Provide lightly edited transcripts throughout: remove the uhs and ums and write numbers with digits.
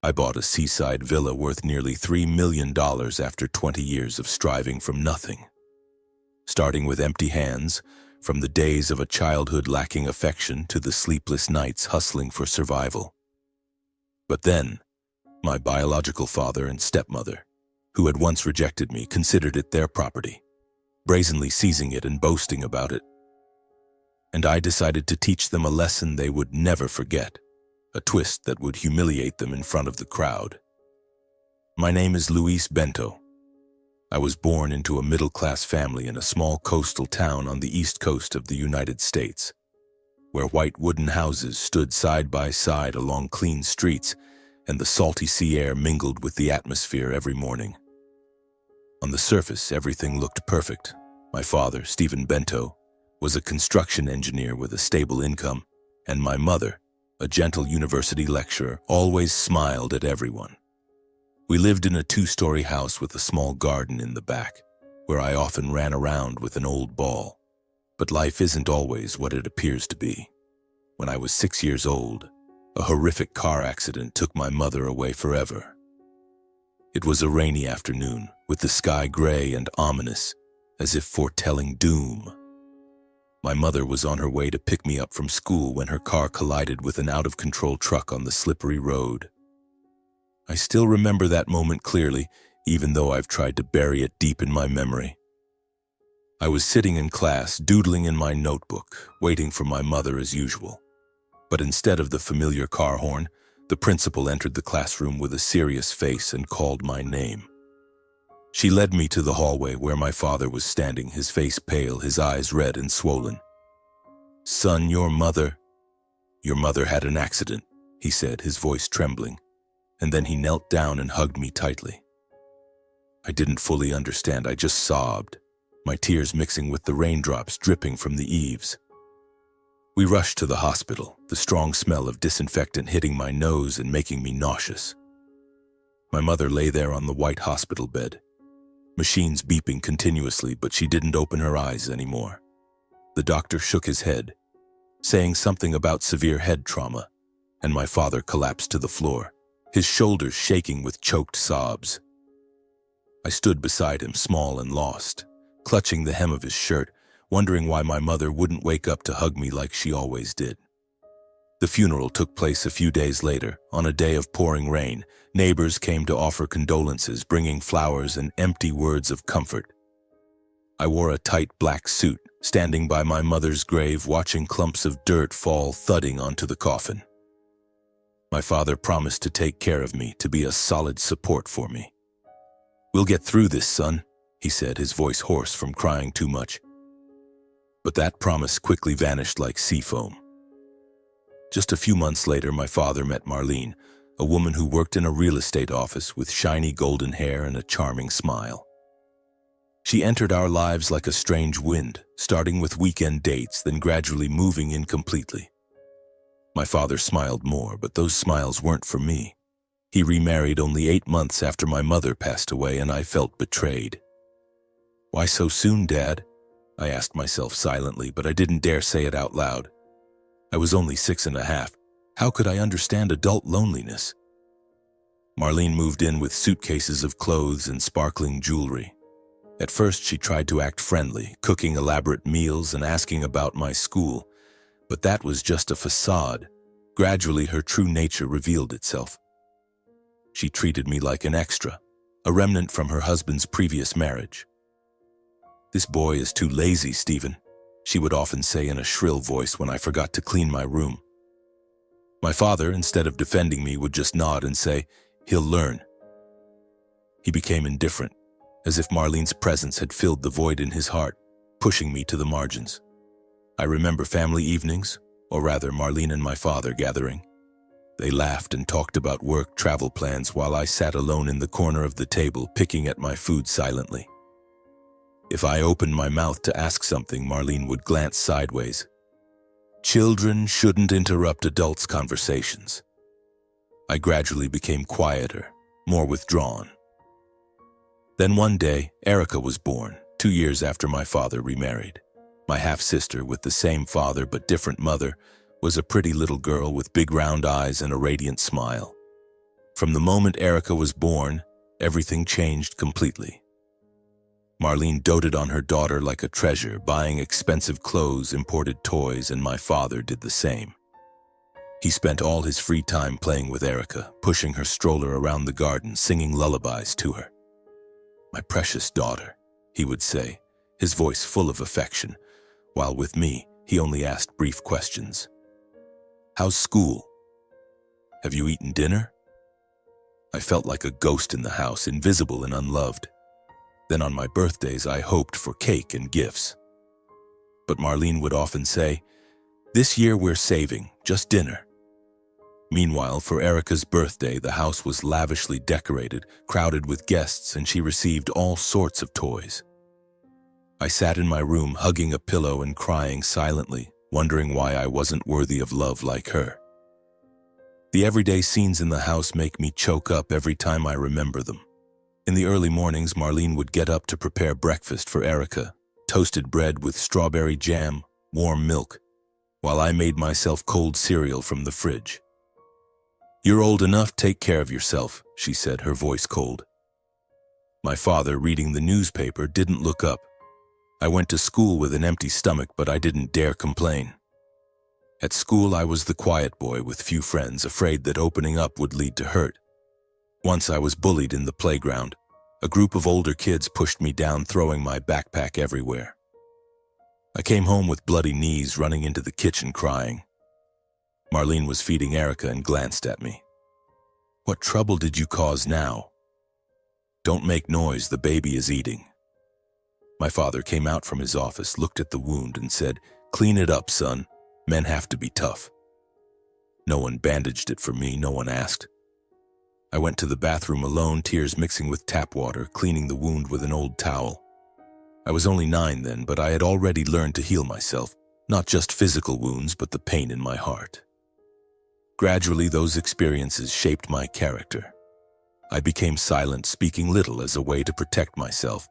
I bought a seaside villa worth nearly $3 million after 20 years of striving from nothing. Starting with empty hands, from the days of a childhood lacking affection to the sleepless nights hustling for survival. But then, my biological father and stepmother, who had once rejected me, considered it their property, brazenly seizing it and boasting about it. And I decided to teach them a lesson they would never forget, a twist that would humiliate them in front of the crowd. My name is Luis Bento. I was born into a middle-class family in a small coastal town on the east coast of the United States, where white wooden houses stood side by side along clean streets and the salty sea air mingled with the atmosphere every morning. On the surface, everything looked perfect. My father, Stephen Bento, was a construction engineer with a stable income, and my mother, a gentle university lecturer, always smiled at everyone. We lived in a 2-story house with a small garden in the back, where I often ran around with an old ball. But life isn't always what it appears to be. When I was 6 years old, a horrific car accident took my mother away forever. It was a rainy afternoon, with the sky gray and ominous, as if foretelling doom. My mother was on her way to pick me up from school when her car collided with an out-of-control truck on the slippery road. I still remember that moment clearly, even though I've tried to bury it deep in my memory. I was sitting in class, doodling in my notebook, waiting for my mother as usual. But instead of the familiar car horn, the principal entered the classroom with a serious face and called my name. She led me to the hallway where my father was standing, his face pale, his eyes red and swollen. "Son, your mother had an accident," he said, his voice trembling, and then he knelt down and hugged me tightly. I didn't fully understand, I just sobbed, my tears mixing with the raindrops dripping from the eaves. We rushed to the hospital, the strong smell of disinfectant hitting my nose and making me nauseous. My mother lay there on the white hospital bed, machines beeping continuously, but she didn't open her eyes anymore. The doctor shook his head, saying something about severe head trauma, and my father collapsed to the floor, his shoulders shaking with choked sobs. I stood beside him, small and lost, clutching the hem of his shirt, wondering why my mother wouldn't wake up to hug me like she always did. The funeral took place a few days later, on a day of pouring rain. Neighbors came to offer condolences, bringing flowers and empty words of comfort. I wore a tight black suit, standing by my mother's grave, watching clumps of dirt fall thudding onto the coffin. My father promised to take care of me, to be a solid support for me. "We'll get through this, son," he said, his voice hoarse from crying too much. But that promise quickly vanished like sea foam. Just a few months later, my father met Marlene, a woman who worked in a real estate office with shiny golden hair and a charming smile. She entered our lives like a strange wind, starting with weekend dates, then gradually moving in completely. My father smiled more, but those smiles weren't for me. He remarried only 8 months after my mother passed away, and I felt betrayed. "Why so soon, Dad?" I asked myself silently, but I didn't dare say it out loud. I was only 6.5. How could I understand adult loneliness? Marlene moved in with suitcases of clothes and sparkling jewelry. At first, she tried to act friendly, cooking elaborate meals and asking about my school, but that was just a facade. Gradually, her true nature revealed itself. She treated me like an extra, a remnant from her husband's previous marriage. "This boy is too lazy, Stephen," she would often say in a shrill voice when I forgot to clean my room. My father, instead of defending me, would just nod and say, "He'll learn." He became indifferent, as if Marlene's presence had filled the void in his heart, pushing me to the margins. I remember family evenings, or rather Marlene and my father gathering. They laughed and talked about work, travel plans, while I sat alone in the corner of the table, picking at my food silently. If I opened my mouth to ask something, Marlene would glance sideways. Children shouldn't interrupt adults' conversations. I gradually became quieter, more withdrawn. Then one day, Erica was born, 2 years after my father remarried. My half-sister, with the same father but different mother, was a pretty little girl with big round eyes and a radiant smile. From the moment Erica was born, everything changed completely. Marlene doted on her daughter like a treasure, buying expensive clothes, imported toys, and my father did the same. He spent all his free time playing with Erica, pushing her stroller around the garden, singing lullabies to her. "My precious daughter," he would say, his voice full of affection, while with me, he only asked brief questions. "How's school? Have you eaten dinner?" I felt like a ghost in the house, invisible and unloved. Then on my birthdays, I hoped for cake and gifts. But Marlene would often say, "This year we're saving, just dinner." Meanwhile, for Erica's birthday, the house was lavishly decorated, crowded with guests, and she received all sorts of toys. I sat in my room, hugging a pillow and crying silently, wondering why I wasn't worthy of love like her. The everyday scenes in the house make me choke up every time I remember them. In the early mornings, Marlene would get up to prepare breakfast for Erica, toasted bread with strawberry jam, warm milk, while I made myself cold cereal from the fridge. "You're old enough, take care of yourself," she said, her voice cold. My father, reading the newspaper, didn't look up. I went to school with an empty stomach, but I didn't dare complain. At school, I was the quiet boy with few friends, afraid that opening up would lead to hurt. Once I was bullied in the playground. A group of older kids pushed me down, throwing my backpack everywhere. I came home with bloody knees, running into the kitchen crying. Marlene was feeding Erica and glanced at me. "What trouble did you cause now?" "Don't make noise, the baby is eating." My father came out from his office, looked at the wound and said, "Clean it up, son. Men have to be tough." No one bandaged it for me, no one asked. I went to the bathroom alone, tears mixing with tap water, cleaning the wound with an old towel. I was only 9 then, but I had already learned to heal myself, not just physical wounds, but the pain in my heart. Gradually, those experiences shaped my character. I became silent, speaking little as a way to protect myself.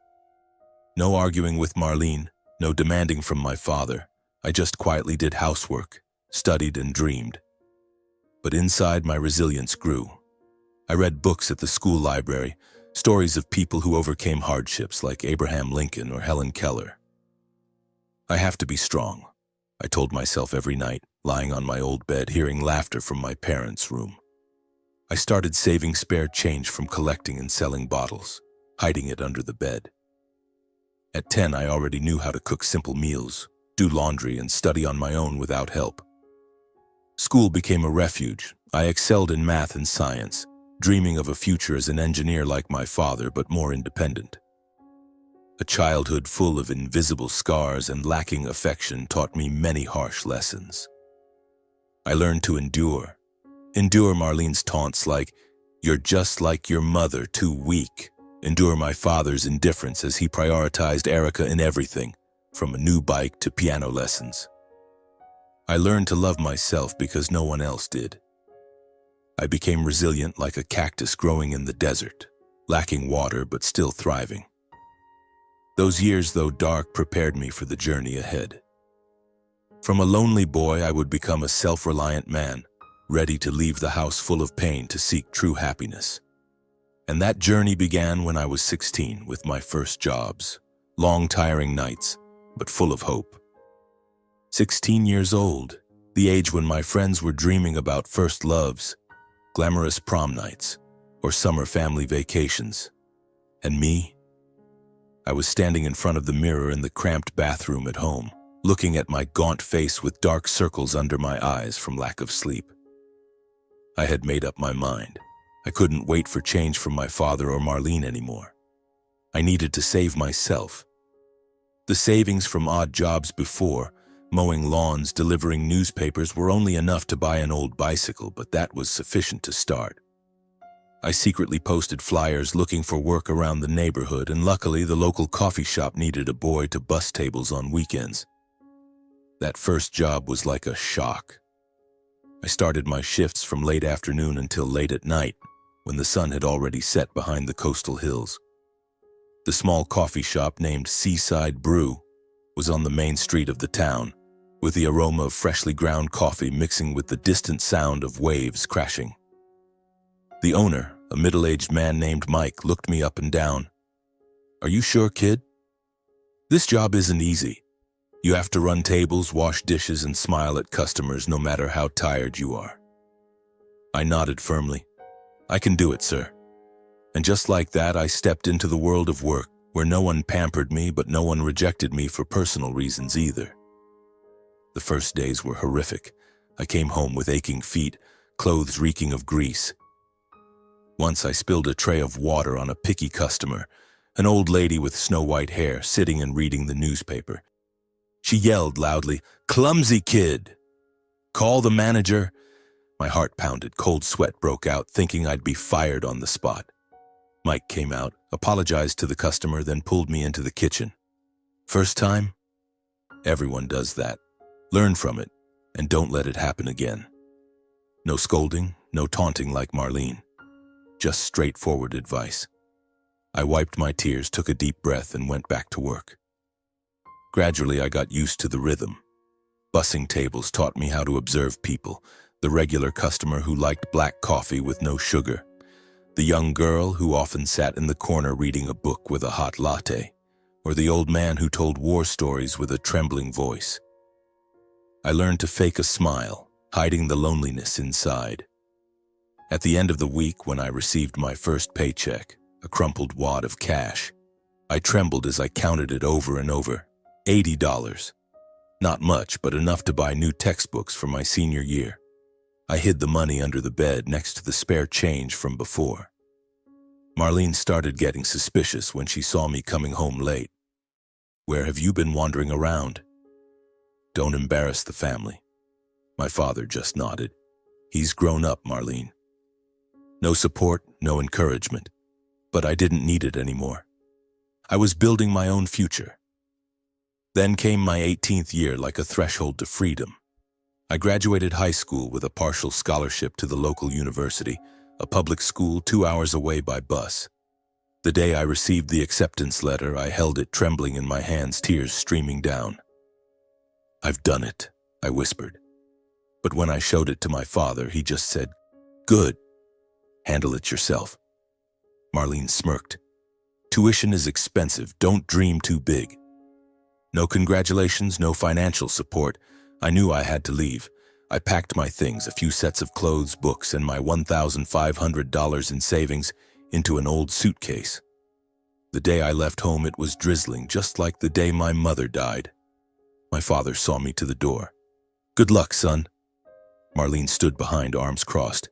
No arguing with Marlene, no demanding from my father. I just quietly did housework, studied and dreamed. But inside, my resilience grew. I read books at the school library, stories of people who overcame hardships like Abraham Lincoln or Helen Keller. "I have to be strong," I told myself every night, lying on my old bed, hearing laughter from my parents' room. I started saving spare change from collecting and selling bottles, hiding it under the bed. At 10, I already knew how to cook simple meals, do laundry, and study on my own without help. School became a refuge. I excelled in math and science, dreaming of a future as an engineer like my father, but more independent. A childhood full of invisible scars and lacking affection taught me many harsh lessons. I learned to endure. Endure Marlene's taunts like, "You're just like your mother, too weak." Endure my father's indifference as he prioritized Erica in everything, from a new bike to piano lessons. I learned to love myself because no one else did. I became resilient like a cactus growing in the desert, lacking water but still thriving. Those years, though dark, prepared me for the journey ahead. From a lonely boy, I would become a self-reliant man, ready to leave the house full of pain to seek true happiness. And that journey began when I was 16 with my first jobs, long, tiring nights, but full of hope. 16 years old, the age when my friends were dreaming about first loves, glamorous prom nights, or summer family vacations. And me? I was standing in front of the mirror in the cramped bathroom at home, looking at my gaunt face with dark circles under my eyes from lack of sleep. I had made up my mind. I couldn't wait for change from my father or Marlene anymore. I needed to save myself. The savings from odd jobs before, mowing lawns, delivering newspapers, were only enough to buy an old bicycle, but that was sufficient to start. I secretly posted flyers looking for work around the neighborhood, and luckily the local coffee shop needed a boy to bus tables on weekends. That first job was like a shock. I started my shifts from late afternoon until late at night, when the sun had already set behind the coastal hills. The small coffee shop named Seaside Brew was on the main street of the town, with the aroma of freshly ground coffee mixing with the distant sound of waves crashing. The owner, a middle-aged man named Mike, looked me up and down. "Are you sure, kid? This job isn't easy. You have to run tables, wash dishes, and smile at customers no matter how tired you are." I nodded firmly. "I can do it, sir." And just like that, I stepped into the world of work, where no one pampered me, but no one rejected me for personal reasons either. The first days were horrific. I came home with aching feet, clothes reeking of grease. Once I spilled a tray of water on a picky customer, an old lady with snow-white hair sitting and reading the newspaper. She yelled loudly, "Clumsy kid! Call the manager!" My heart pounded, cold sweat broke out, thinking I'd be fired on the spot. Mike came out, apologized to the customer, then pulled me into the kitchen. First time? Everyone does that. Learn from it, and don't let it happen again. No scolding, no taunting like Marlene. Just straightforward advice. I wiped my tears, took a deep breath, and went back to work. Gradually, I got used to the rhythm. Bussing tables taught me how to observe people, the regular customer who liked black coffee with no sugar, the young girl who often sat in the corner reading a book with a hot latte, or the old man who told war stories with a trembling voice. I learned to fake a smile, hiding the loneliness inside. At the end of the week, when I received my first paycheck, a crumpled wad of cash, I trembled as I counted it over and over. $80. Not much, but enough to buy new textbooks for my senior year. I hid the money under the bed next to the spare change from before. Marlene started getting suspicious when she saw me coming home late. "Where have you been wandering around?" "Don't embarrass the family." My father just nodded. "He's grown up, Marlene." No support, no encouragement. But I didn't need it anymore. I was building my own future. Then came my 18th year, like a threshold to freedom. I graduated high school with a partial scholarship to the local university, a public school 2 hours away by bus. The day I received the acceptance letter, I held it trembling in my hands, tears streaming down. "I've done it," I whispered. But when I showed it to my father, he just said, "Good. Handle it yourself." Marlene smirked. "Tuition is expensive. Don't dream too big." No congratulations, no financial support. I knew I had to leave. I packed my things, a few sets of clothes, books, and my $1,500 in savings into an old suitcase. The day I left home, it was drizzling, just like the day my mother died. My father saw me to the door. "Good luck, son." Marlene stood behind, arms crossed.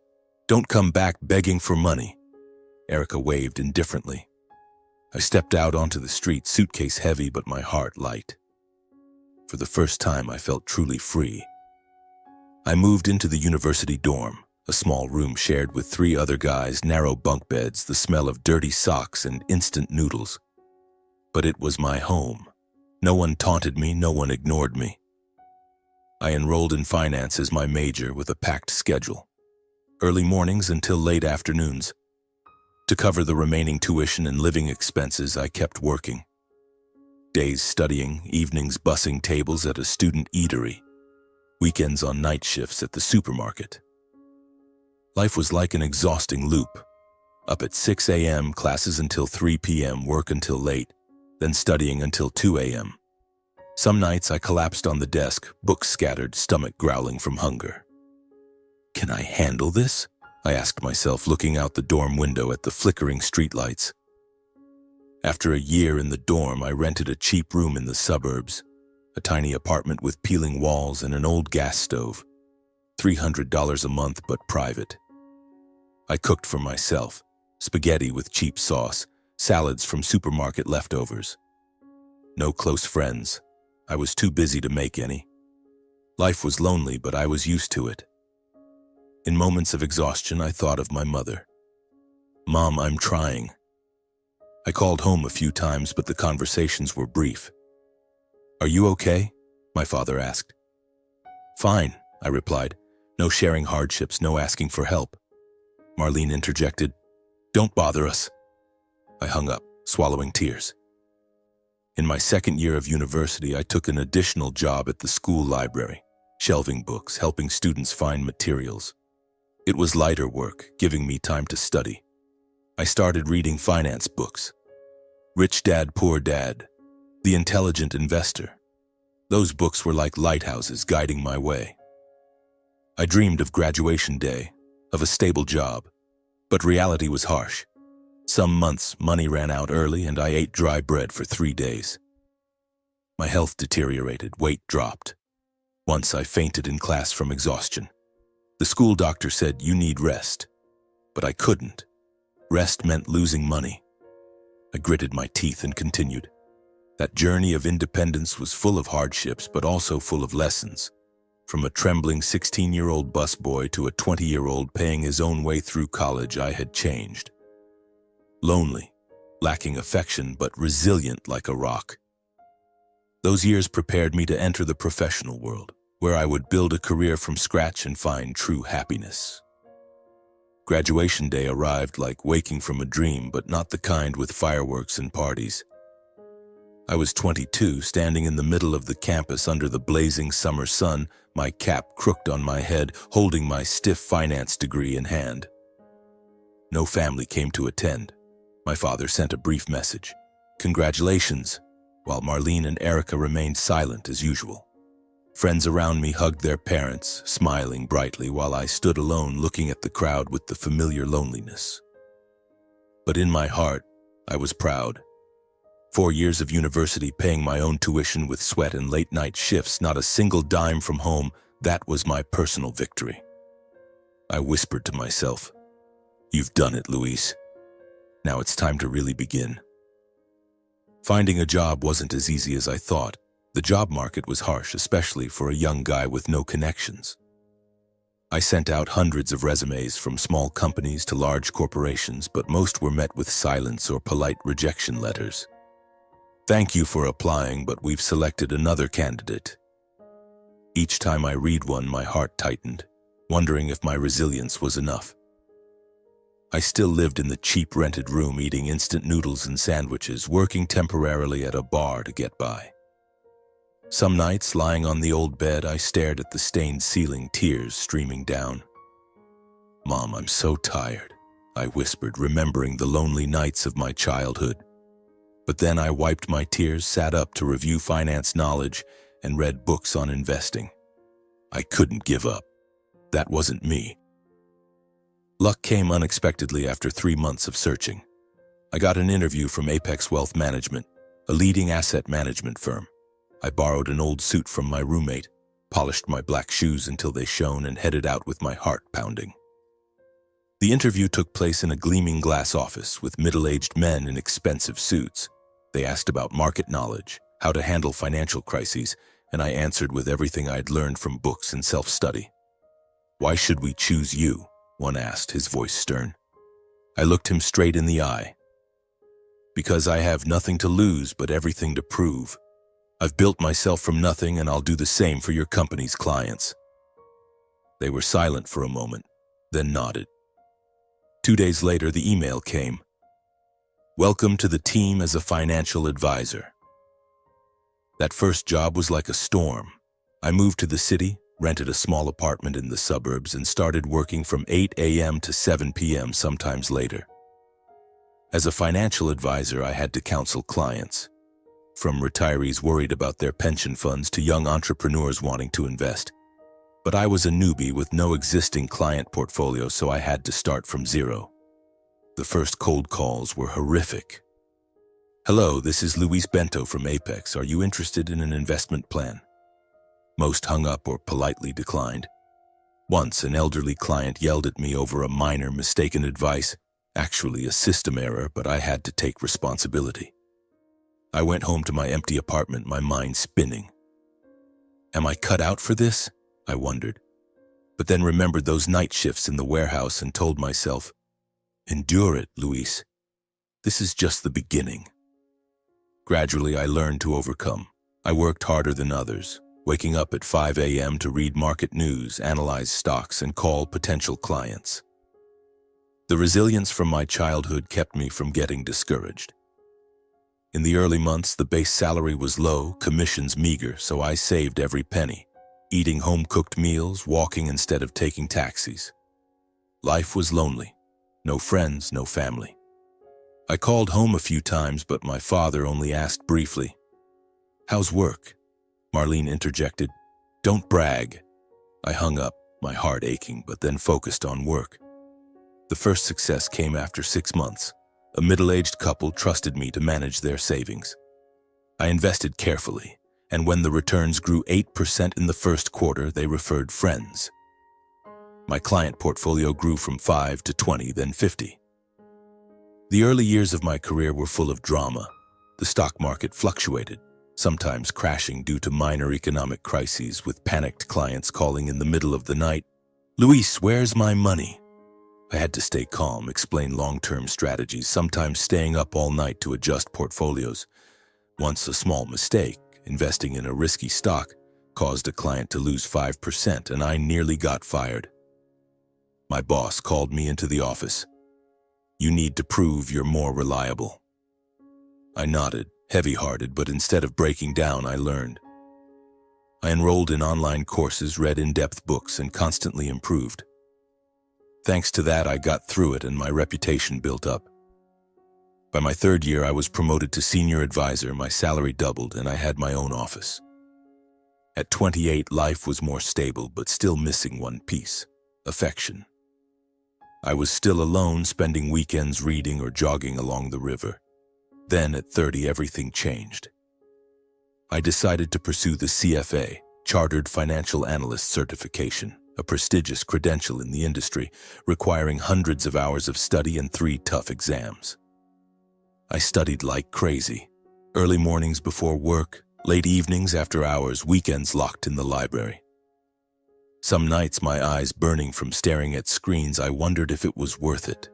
"Don't come back begging for money." Erica waved indifferently. I stepped out onto the street, suitcase heavy but my heart light. For the first time, I felt truly free. I moved into the university dorm, a small room shared with 3 other guys, narrow bunk beds, the smell of dirty socks and instant noodles. But it was my home. No one taunted me, no one ignored me. I enrolled in finance as my major with a packed schedule. Early mornings until late afternoons. To cover the remaining tuition and living expenses, I kept working. Days studying, evenings bussing tables at a student eatery, weekends on night shifts at the supermarket. Life was like an exhausting loop. Up at 6 a.m., classes until 3 p.m., work until late, then studying until 2 a.m. Some nights I collapsed on the desk, books scattered, stomach growling from hunger. Can I handle this? I asked myself, looking out the dorm window at the flickering streetlights. After a year in the dorm, I rented a cheap room in the suburbs, a tiny apartment with peeling walls and an old gas stove. $300 a month, but private. I cooked for myself, spaghetti with cheap sauce, salads from supermarket leftovers. No close friends. I was too busy to make any. Life was lonely, but I was used to it. In moments of exhaustion, I thought of my mother. "Mom, I'm trying." I called home a few times, but the conversations were brief. "Are you okay?" my father asked. "Fine," I replied. No sharing hardships, no asking for help. Marlene interjected, "Don't bother us." I hung up, swallowing tears. In my second year of university, I took an additional job at the school library, shelving books, helping students find materials. It was lighter work, giving me time to study. I started reading finance books. Rich Dad, Poor Dad, The Intelligent Investor. Those books were like lighthouses guiding my way. I dreamed of graduation day, of a stable job, but reality was harsh. Some months, money ran out early and I ate dry bread for 3 days. My health deteriorated, weight dropped. Once I fainted in class from exhaustion. The school doctor said, "You need rest." But I couldn't. Rest meant losing money. I gritted my teeth and continued. That journey of independence was full of hardships, but also full of lessons. From a trembling 16-year-old busboy to a 20-year-old paying his own way through college, I had changed. Lonely, lacking affection, but resilient like a rock. Those years prepared me to enter the professional world, where I would build a career from scratch and find true happiness. Graduation day arrived like waking from a dream, but not the kind with fireworks and parties. I was 22, standing in the middle of the campus under the blazing summer sun, my cap crooked on my head, holding my stiff finance degree in hand. No family came to attend. My father sent a brief message. "Congratulations," while Marlene and Erica remained silent as usual. Friends around me hugged their parents, smiling brightly, while I stood alone looking at the crowd with the familiar loneliness. But in my heart, I was proud. 4 years of university, paying my own tuition with sweat and late-night shifts, not a single dime from home, that was my personal victory. I whispered to myself, "You've done it, Luis. Now it's time to really begin." Finding a job wasn't as easy as I thought. The job market was harsh, especially for a young guy with no connections. I sent out hundreds of resumes from small companies to large corporations, but most were met with silence or polite rejection letters. "Thank you for applying, but we've selected another candidate." Each time I read one, my heart tightened, wondering if my resilience was enough. I still lived in the cheap rented room, eating instant noodles and sandwiches, working temporarily at a bar to get by. Some nights, lying on the old bed, I stared at the stained ceiling, tears streaming down. "Mom, I'm so tired," I whispered, remembering the lonely nights of my childhood. But then I wiped my tears, sat up to review finance knowledge, and read books on investing. I couldn't give up. That wasn't me. Luck came unexpectedly after 3 months of searching. I got an interview from Apex Wealth Management, a leading asset management firm. I borrowed an old suit from my roommate, polished my black shoes until they shone, and headed out with my heart pounding. The interview took place in a gleaming glass office with middle-aged men in expensive suits. They asked about market knowledge, how to handle financial crises, and I answered with everything I'd learned from books and self-study. "Why should we choose you?" one asked, his voice stern. I looked him straight in the eye. "Because I have nothing to lose but everything to prove. I've built myself from nothing, and I'll do the same for your company's clients." They were silent for a moment, then nodded. 2 days later, the email came. "Welcome to the team as a financial advisor." That first job was like a storm. I moved to the city, rented a small apartment in the suburbs, and started working from 8 a.m. to 7 p.m., sometimes later. As a financial advisor, I had to counsel clients, from retirees worried about their pension funds to young entrepreneurs wanting to invest. But I was a newbie with no existing client portfolio, so I had to start from zero. The first cold calls were horrific. "Hello, this is Luis Bento from Apex. Are you interested in an investment plan?" Most hung up or politely declined. Once, an elderly client yelled at me over a minor mistaken advice, actually a system error, but I had to take responsibility. I went home to my empty apartment, my mind spinning. Am I cut out for this? I wondered, but then remembered those night shifts in the warehouse and told myself, "Endure it, Luis. This is just the beginning." Gradually, I learned to overcome. I worked harder than others, waking up at 5 a.m. to read market news, analyze stocks, and call potential clients. The resilience from my childhood kept me from getting discouraged. In the early months, the base salary was low, commissions meager, so I saved every penny, eating home-cooked meals, walking instead of taking taxis. Life was lonely. No friends, no family. I called home a few times, but my father only asked briefly, "How's work?" Marlene interjected, "Don't brag." I hung up, my heart aching, but then focused on work. The first success came after 6 months. A middle-aged couple trusted me to manage their savings. I invested carefully, and when the returns grew 8% in the first quarter, they referred friends. My client portfolio grew from 5 to 20, then 50. The early years of my career were full of drama. The stock market fluctuated, sometimes crashing due to minor economic crises, with panicked clients calling in the middle of the night, "Luis, where's my money?" I had to stay calm, explain long-term strategies, sometimes staying up all night to adjust portfolios. Once a small mistake, investing in a risky stock, caused a client to lose 5%, and I nearly got fired. My boss called me into the office. "You need to prove you're more reliable." I nodded, heavy-hearted, but instead of breaking down, I learned. I enrolled in online courses, read in-depth books, and constantly improved. Thanks to that, I got through it and my reputation built up. By my third year, I was promoted to senior advisor, my salary doubled, and I had my own office. At 28, life was more stable, but still missing one piece: affection. I was still alone, spending weekends reading or jogging along the river. Then, at 30, everything changed. I decided to pursue the CFA, Chartered Financial Analyst certification, a prestigious credential in the industry, requiring hundreds of hours of study and 3 tough exams. I studied like crazy. Early mornings before work, late evenings after hours, weekends locked in the library. Some nights, my eyes burning from staring at screens, I wondered if it was worth it.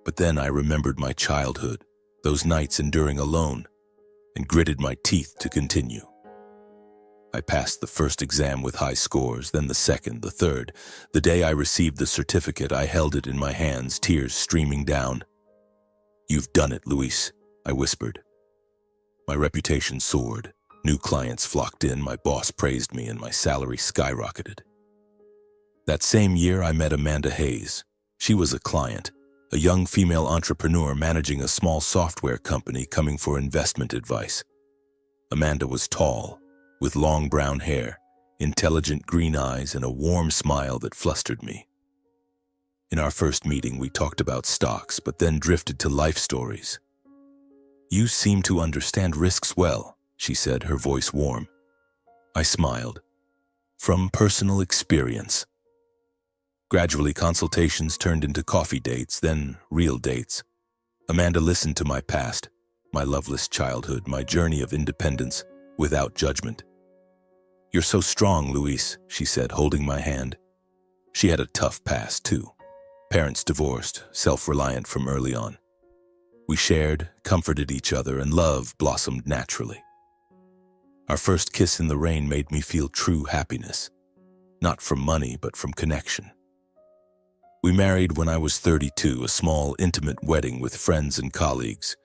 But then I remembered my childhood, those nights enduring alone, and gritted my teeth to continue. I passed the first exam with high scores, then the second, the third. The day I received the certificate, I held it in my hands, tears streaming down. "You've done it, Luis," I whispered. My reputation soared. New clients flocked in, my boss praised me, and my salary skyrocketed. That same year, I met Amanda Hayes. She was a client, a young female entrepreneur managing a small software company coming for investment advice. Amanda was tall, with long brown hair, intelligent green eyes, and a warm smile that flustered me. In our first meeting, we talked about stocks, but then drifted to life stories. "You seem to understand risks well," she said, her voice warm. I smiled. "From personal experience." Gradually, consultations turned into coffee dates, then real dates. Amanda listened to my past, my loveless childhood, my journey of independence, without judgment. "You're so strong, Luis," she said, holding my hand. She had a tough past, too. Parents divorced, self-reliant from early on. We shared, comforted each other, and love blossomed naturally. Our first kiss in the rain made me feel true happiness, not from money, but from connection. We married when I was 32, a small, intimate wedding with friends and colleagues.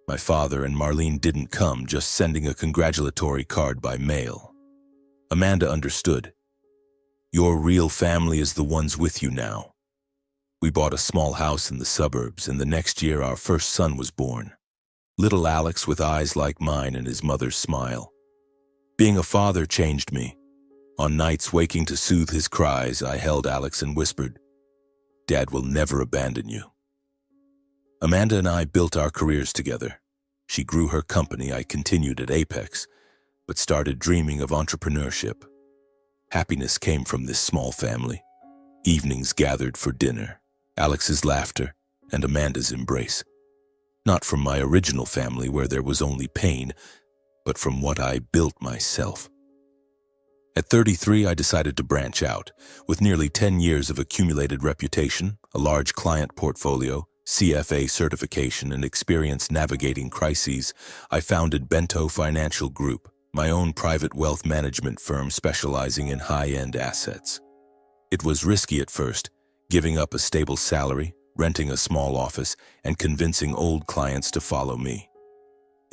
My father and Marlene didn't come, just sending a congratulatory card by mail. Amanda understood. "Your real family is the ones with you now." We bought a small house in the suburbs, and the next year our first son was born. Little Alex with eyes like mine and his mother's smile. Being a father changed me. On nights waking to soothe his cries, I held Alex and whispered, "Dad will never abandon you." Amanda and I built our careers together. She grew her company, I continued at Apex, but started dreaming of entrepreneurship. Happiness came from this small family. Evenings gathered for dinner, Alex's laughter, and Amanda's embrace. Not from my original family where there was only pain, but from what I built myself. At 33, I decided to branch out. With nearly 10 years of accumulated reputation, a large client portfolio, CFA certification, and experience navigating crises, I founded Bento Financial Group, my own private wealth management firm specializing in high-end assets. It was risky at first, giving up a stable salary, renting a small office, and convincing old clients to follow me.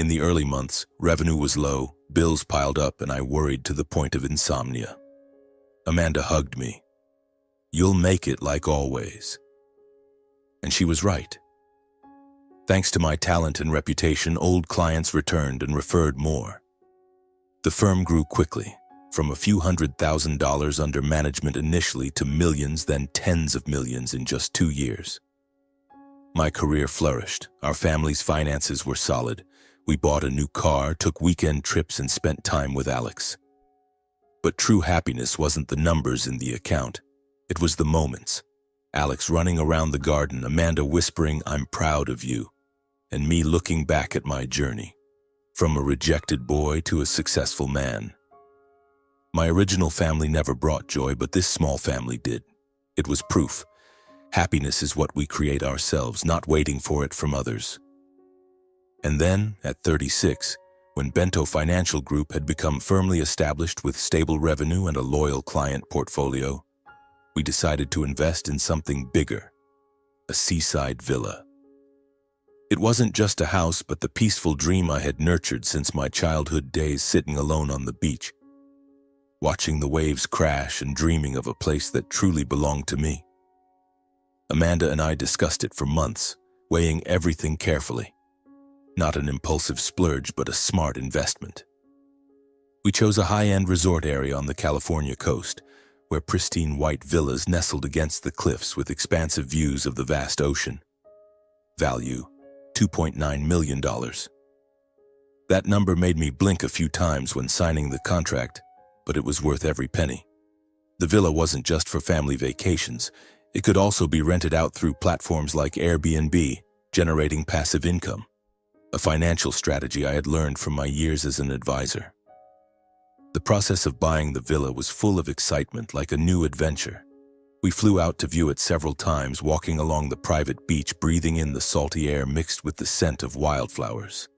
In the early months, revenue was low, bills piled up, and I worried to the point of insomnia. Amanda hugged me. You'll make it like always. And she was right. Thanks to my talent and reputation, old clients returned and referred more. The firm grew quickly, from a few $100,000 under management initially to millions, then tens of millions in just 2 years. My career flourished. Our family's finances were solid. We bought a new car, took weekend trips, and spent time with Alex. But true happiness wasn't the numbers in the account. It was the moments. Alex running around the garden, Amanda whispering, "I'm proud of you," and me looking back at my journey, from a rejected boy to a successful man. My original family never brought joy, but this small family did. It was proof. Happiness is what we create ourselves, not waiting for it from others. And then, at 36, when Bento Financial Group had become firmly established with stable revenue and a loyal client portfolio, we decided to invest in something bigger, a seaside villa. It wasn't just a house, but the peaceful dream I had nurtured since my childhood days, sitting alone on the beach, watching the waves crash and dreaming of a place that truly belonged to me. Amanda and I discussed it for months, weighing everything carefully. Not an impulsive splurge, but a smart investment. We chose a high-end resort area on the California coast, where pristine white villas nestled against the cliffs with expansive views of the vast ocean. Value: $2.9 million. That number made me blink a few times when signing the contract, but it was worth every penny. The villa wasn't just for family vacations. It could also be rented out through platforms like Airbnb, generating passive income, a financial strategy I had learned from my years as an advisor. The process of buying the villa was full of excitement, like a new adventure. We flew out to view it several times, walking along the private beach, breathing in the salty air mixed with the scent of wildflowers.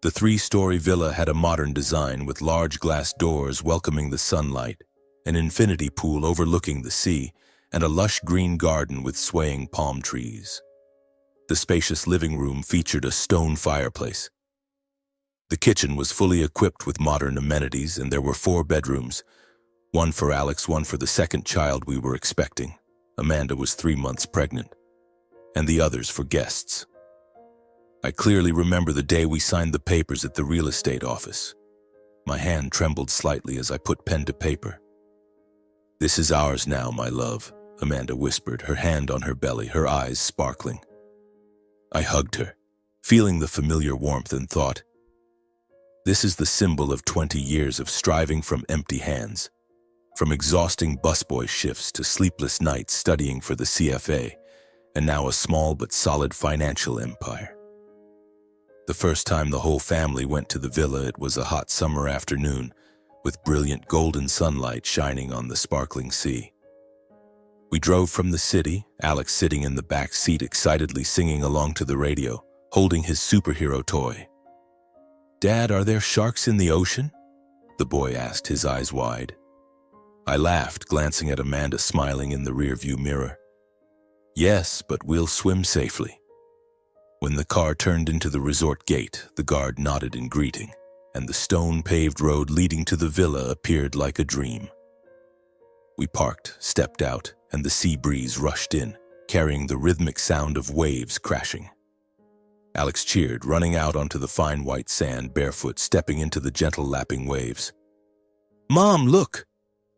The 3-story villa had a modern design with large glass doors welcoming the sunlight, an infinity pool overlooking the sea, and a lush green garden with swaying palm trees. The spacious living room featured a stone fireplace. The kitchen was fully equipped with modern amenities, and there were 4 bedrooms, one for Alex, one for the second child we were expecting. Amanda was 3 months pregnant, and the others for guests. I clearly remember the day we signed the papers at the real estate office. My hand trembled slightly as I put pen to paper. "This is ours now, my love," Amanda whispered, her hand on her belly, her eyes sparkling. I hugged her, feeling the familiar warmth, and thought, this is the symbol of 20 years of striving from empty hands. From exhausting busboy shifts to sleepless nights studying for the CFA, and now a small but solid financial empire. The first time the whole family went to the villa, it was a hot summer afternoon, with brilliant golden sunlight shining on the sparkling sea. We drove from the city, Alex sitting in the back seat excitedly singing along to the radio, holding his superhero toy. "Dad, are there sharks in the ocean?" the boy asked, his eyes wide. I laughed, glancing at Amanda smiling in the rearview mirror. "Yes, but we'll swim safely." When the car turned into the resort gate, the guard nodded in greeting, and the stone-paved road leading to the villa appeared like a dream. We parked, stepped out, and the sea breeze rushed in, carrying the rhythmic sound of waves crashing. Alex cheered, running out onto the fine white sand, barefoot, stepping into the gentle lapping waves. "Mom, look!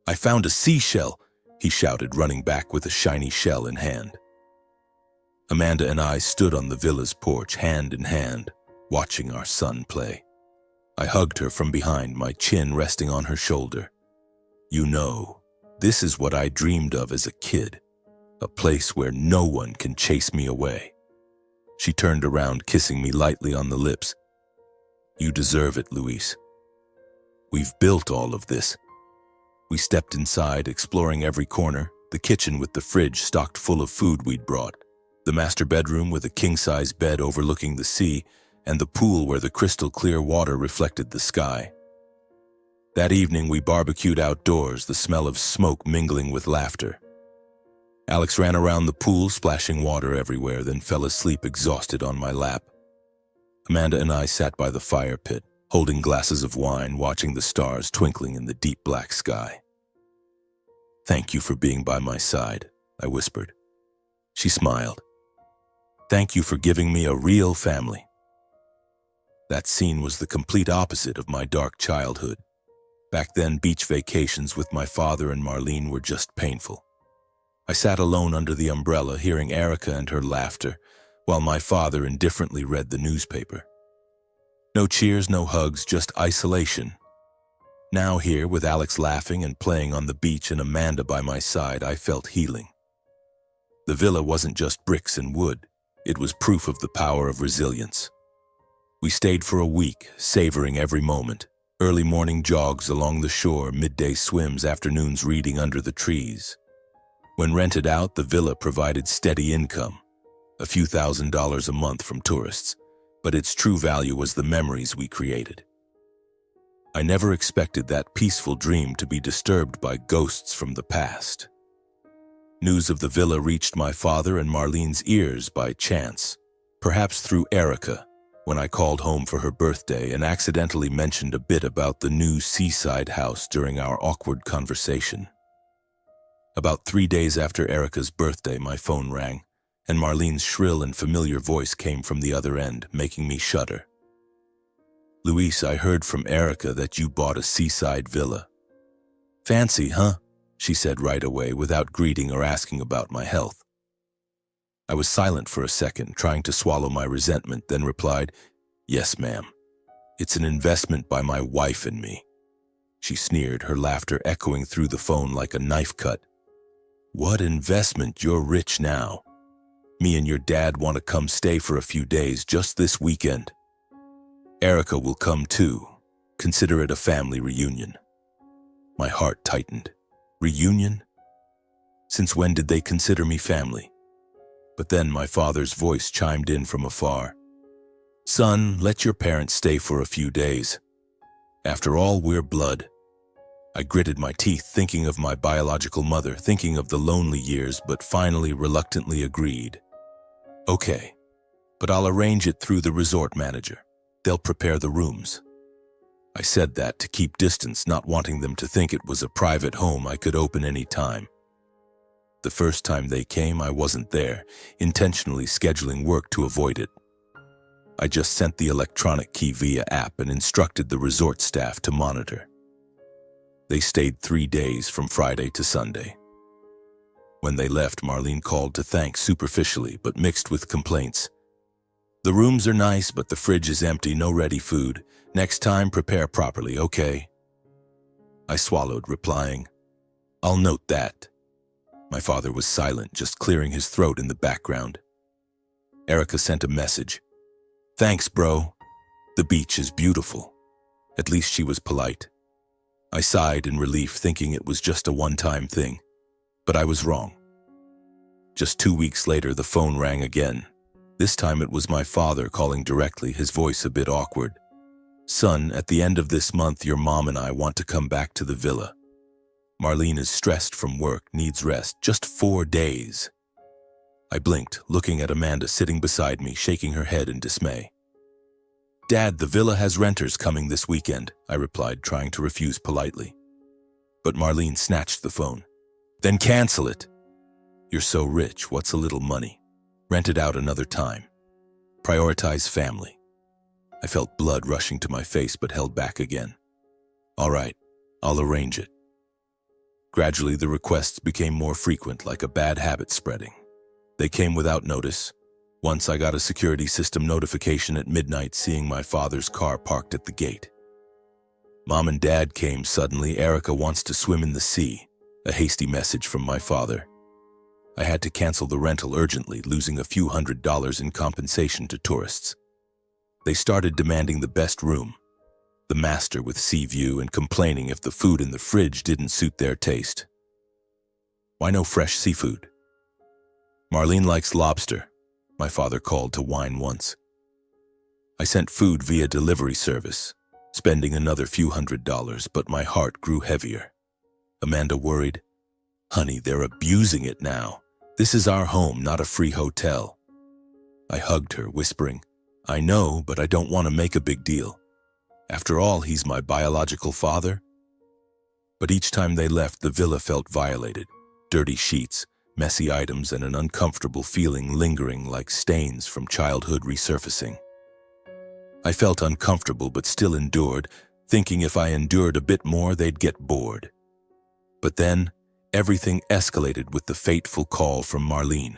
I found a seashell," he shouted, running back with a shiny shell in hand. Amanda and I stood on the villa's porch, hand in hand, watching our son play. I hugged her from behind, my chin resting on her shoulder. "You know, this is what I dreamed of as a kid, a place where no one can chase me away." She turned around, kissing me lightly on the lips. "You deserve it, Luis. We've built all of this." We stepped inside, exploring every corner, the kitchen with the fridge stocked full of food we'd brought, the master bedroom with a king-size bed overlooking the sea, and the pool where the crystal-clear water reflected the sky. That evening we barbecued outdoors, the smell of smoke mingling with laughter. Alex ran around the pool, splashing water everywhere, then fell asleep exhausted on my lap. Amanda and I sat by the fire pit, holding glasses of wine, watching the stars twinkling in the deep black sky. "Thank you for being by my side," I whispered. She smiled. "Thank you for giving me a real family." That scene was the complete opposite of my dark childhood. Back then, beach vacations with my father and Marlene were just painful. I sat alone under the umbrella, hearing Erica and her laughter, while my father indifferently read the newspaper. No cheers, no hugs, just isolation. Now here, with Alex laughing and playing on the beach and Amanda by my side, I felt healing. The villa wasn't just bricks and wood. It was proof of the power of resilience. We stayed for a week, savoring every moment. Early morning jogs along the shore, midday swims, afternoons reading under the trees. When rented out, the villa provided steady income, a few $1,000s a month from tourists, but its true value was the memories we created. I never expected that peaceful dream to be disturbed by ghosts from the past. News of the villa reached my father and Marlene's ears by chance, perhaps through Erica, when I called home for her birthday and accidentally mentioned a bit about the new seaside house during our awkward conversation. About 3 days after Erica's birthday, my phone rang, and Marlene's shrill and familiar voice came from the other end, making me shudder. "Luis, I heard from Erica that you bought a seaside villa." "Fancy, huh?" she said right away, without greeting or asking about my health. I was silent for a second, trying to swallow my resentment, then replied, "Yes, ma'am. It's an investment by my wife and me." She sneered, her laughter echoing through the phone like a knife cut. "What investment? You're rich now. Me and your dad want to come stay for a few days just this weekend. Erica will come too. Consider it a family reunion." My heart tightened. Reunion? Since when did they consider me family? But then my father's voice chimed in from afar. "Son, let your parents stay for a few days. After all, we're blood." I gritted my teeth, thinking of my biological mother, thinking of the lonely years, but finally reluctantly agreed. "Okay, but I'll arrange it through the resort manager. They'll prepare the rooms." I said that to keep distance, not wanting them to think it was a private home I could open any time. The first time they came, I wasn't there, intentionally scheduling work to avoid it. I just sent the electronic key via app and instructed the resort staff to monitor. They stayed 3 days from Friday to Sunday. When they left, Marlene called to thank superficially, but mixed with complaints. "The rooms are nice, but the fridge is empty, no ready food. Next time, prepare properly, okay?" I swallowed, replying, "I'll note that." My father was silent, just clearing his throat in the background. Erica sent a message. "Thanks, bro. The beach is beautiful." At least she was polite. I sighed in relief, thinking it was just a one-time thing. But I was wrong. Just 2 weeks later, the phone rang again. This time it was my father calling directly, his voice a bit awkward. "Son, at the end of this month, your mom and I want to come back to the villa. Marlene is stressed from work, needs rest, just 4 days." I blinked, looking at Amanda sitting beside me, shaking her head in dismay. "Dad, the villa has renters coming this weekend," I replied, trying to refuse politely. But Marlene snatched the phone. "Then cancel it. You're so rich, what's a little money? Rent it out another time. Prioritize family." I felt blood rushing to my face, but held back again. "All right, I'll arrange it." Gradually, the requests became more frequent, like a bad habit spreading. They came without notice. Once I got a security system notification at midnight, seeing my father's car parked at the gate. "Mom and Dad came suddenly. Erica wants to swim in the sea." A hasty message from my father. I had to cancel the rental urgently, losing a few $100s in compensation to tourists. They started demanding the best room, the master with sea view, and complaining if the food in the fridge didn't suit their taste. "Why no fresh seafood?" "Marlene likes lobster," my father called to whine once. I sent food via delivery service, spending another few $100s, but my heart grew heavier. Amanda worried, "Honey, they're abusing it now. This is our home, not a free hotel." I hugged her, whispering, "I know, but I don't want to make a big deal. After all, he's my biological father." But each time they left, the villa felt violated. Dirty sheets, messy items, and an uncomfortable feeling lingering like stains from childhood resurfacing. I felt uncomfortable but still endured, thinking if I endured a bit more, they'd get bored. But then, everything escalated with the fateful call from Marlene.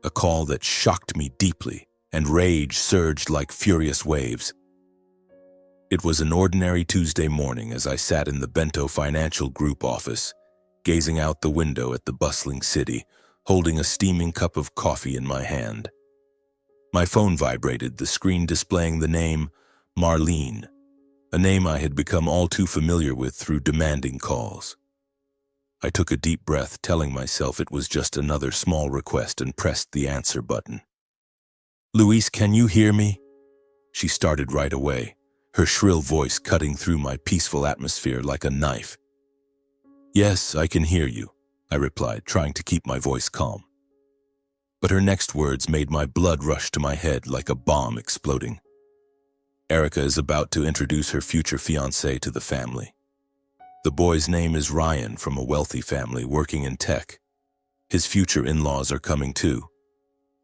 A call that shocked me deeply, and rage surged like furious waves. It was an ordinary Tuesday morning as I sat in the Bento Financial Group office, gazing out the window at the bustling city, holding a steaming cup of coffee in my hand. My phone vibrated, the screen displaying the name Marlene, a name I had become all too familiar with through demanding calls. I took a deep breath, telling myself it was just another small request, and pressed the answer button. "Luis, can you hear me?" She started right away, her shrill voice cutting through my peaceful atmosphere like a knife. "Yes, I can hear you," I replied, trying to keep my voice calm. But her next words made my blood rush to my head like a bomb exploding. "Erica is about to introduce her future fiancé to the family. The boy's name is Ryan, from a wealthy family working in tech. His future in-laws are coming too.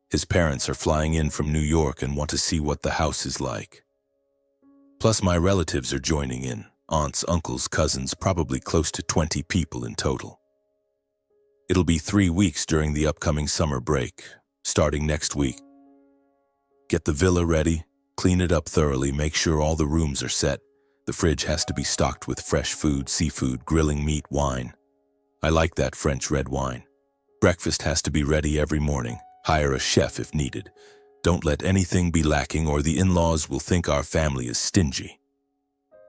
His parents are flying in from New York and want to see what the house is like. Plus my relatives are joining in, aunts, uncles, cousins, probably close to 20 people in total. It'll be 3 weeks during the upcoming summer break, starting next week. Get the villa ready, clean it up thoroughly, make sure all the rooms are set. The fridge has to be stocked with fresh food, seafood, grilling meat, wine. I like that French red wine. Breakfast has to be ready every morning. Hire a chef if needed. Don't let anything be lacking or the in-laws will think our family is stingy."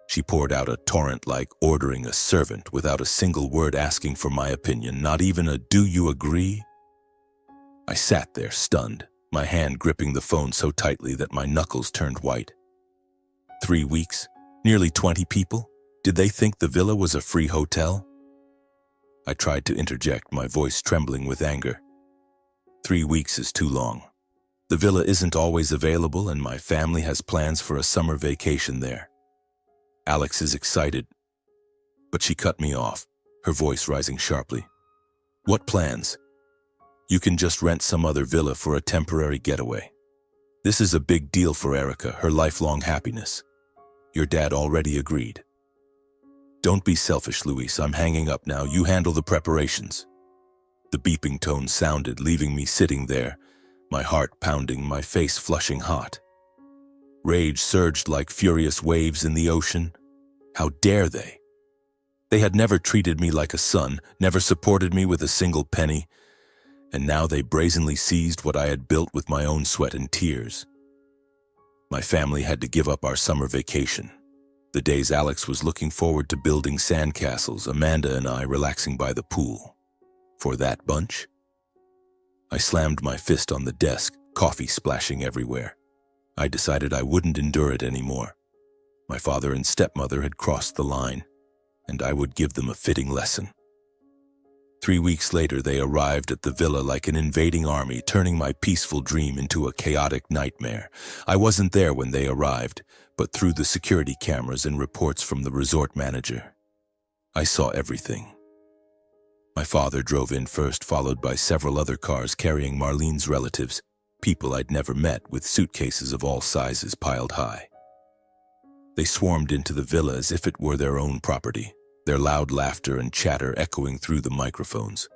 She poured out a torrent like ordering a servant without a single word asking for my opinion, not even a "do you agree?" I sat there stunned, my hand gripping the phone so tightly that my knuckles turned white. 3 weeks? Nearly 20 people? Did they think the villa was a free hotel? I tried to interject, my voice trembling with anger. 3 weeks is too long. The villa isn't always available and my family has plans for a summer vacation there. Alex is excited, but she cut me off, her voice rising sharply. "What plans? You can just rent some other villa for a temporary getaway. This is a big deal for Erica, her lifelong happiness. Your dad already agreed." "Don't be selfish, Luis. I'm hanging up now. You handle the preparations." The beeping tone sounded, leaving me sitting there, my heart pounding, my face flushing hot. Rage surged like furious waves in the ocean. How dare they? They had never treated me like a son, never supported me with a single penny, and now they brazenly seized what I had built with my own sweat and tears. My family had to give up our summer vacation. The days Alex was looking forward to building sandcastles, Amanda and I relaxing by the pool. For that bunch? I slammed my fist on the desk, coffee splashing everywhere. I decided I wouldn't endure it anymore. My father and stepmother had crossed the line, and I would give them a fitting lesson. 3 weeks later, they arrived at the villa like an invading army, turning my peaceful dream into a chaotic nightmare. I wasn't there when they arrived, but through the security cameras and reports from the resort manager, I saw everything. My father drove in first, followed by several other cars carrying Marlene's relatives, people I'd never met, with suitcases of all sizes piled high. They swarmed into the villa as if it were their own property, their loud laughter and chatter echoing through the microphones.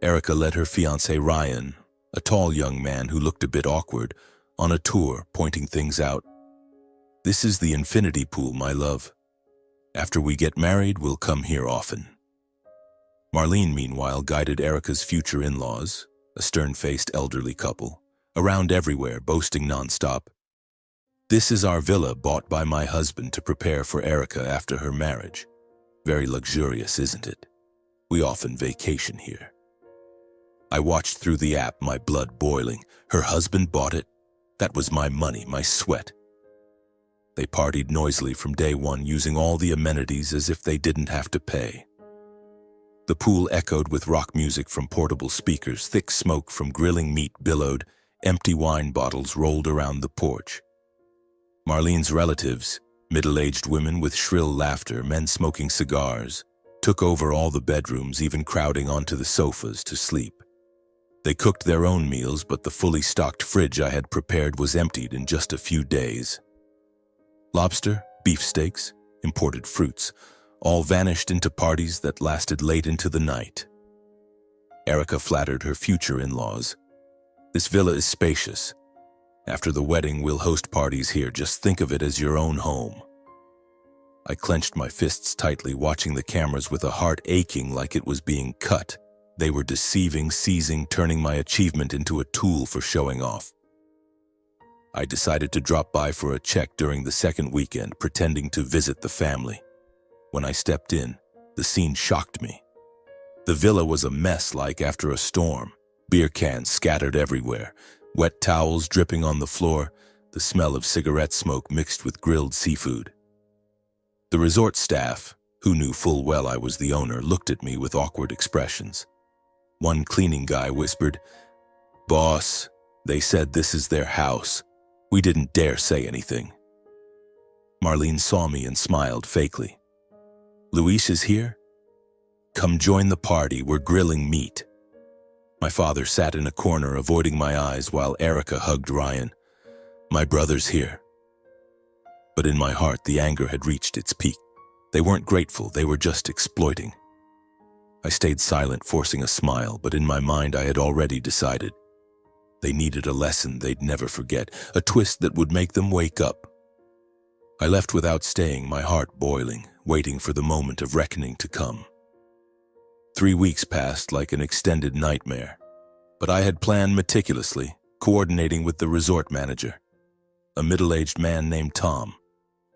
Erica led her fiancé Ryan, a tall young man who looked a bit awkward, on a tour, pointing things out. "This is the infinity pool, my love. After we get married, we'll come here often." Marlene, meanwhile, guided Erica's future in-laws, a stern-faced elderly couple, around everywhere, boasting nonstop. "This is our villa bought by my husband to prepare for Erica after her marriage. Very luxurious, isn't it? We often vacation here." I watched through the app, my blood boiling. Her husband bought it? That was my money, my sweat. They partied noisily from day one, using all the amenities as if they didn't have to pay. The pool echoed with rock music from portable speakers, thick smoke from grilling meat billowed, empty wine bottles rolled around the porch. Marlene's relatives, Middle-aged women with shrill laughter, men smoking cigars, took over all the bedrooms, even crowding onto the sofas to sleep. They cooked their own meals, but the fully stocked fridge I had prepared was emptied in just a few days. Lobster, beefsteaks, imported fruits, all vanished into parties that lasted late into the night. Erica flattered her future in-laws. "This villa is spacious. After the wedding, we'll host parties here. Just think of it as your own home." I clenched my fists tightly, watching the cameras with a heart aching like it was being cut. They were deceiving, seizing, turning my achievement into a tool for showing off. I decided to drop by for a check during the second weekend, pretending to visit the family. When I stepped in, the scene shocked me. The villa was a mess like after a storm. Beer cans scattered everywhere, wet towels dripping on the floor, the smell of cigarette smoke mixed with grilled seafood. The resort staff, who knew full well I was the owner, looked at me with awkward expressions. One cleaning guy whispered, "Boss, they said this is their house. We didn't dare say anything." Marlene saw me and smiled fakely. "Luis is here? Come join the party, we're grilling meat." My father sat in a corner, avoiding my eyes, while Erica hugged Ryan. "My brother's here." But in my heart, the anger had reached its peak. They weren't grateful, they were just exploiting. I stayed silent, forcing a smile, but in my mind I had already decided. They needed a lesson they'd never forget, a twist that would make them wake up. I left without staying, my heart boiling, waiting for the moment of reckoning to come. 3 weeks passed like an extended nightmare, but I had planned meticulously, coordinating with the resort manager, a middle-aged man named Tom,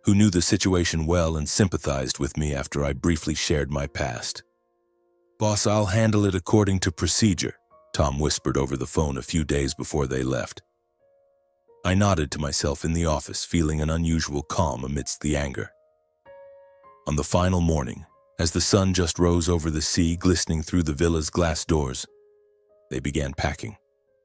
who knew the situation well and sympathized with me after I briefly shared my past. "Boss, I'll handle it according to procedure," Tom whispered over the phone a few days before they left. I nodded to myself in the office, feeling an unusual calm amidst the anger. On the final morning, as the sun just rose over the sea, glistening through the villa's glass doors, they began packing,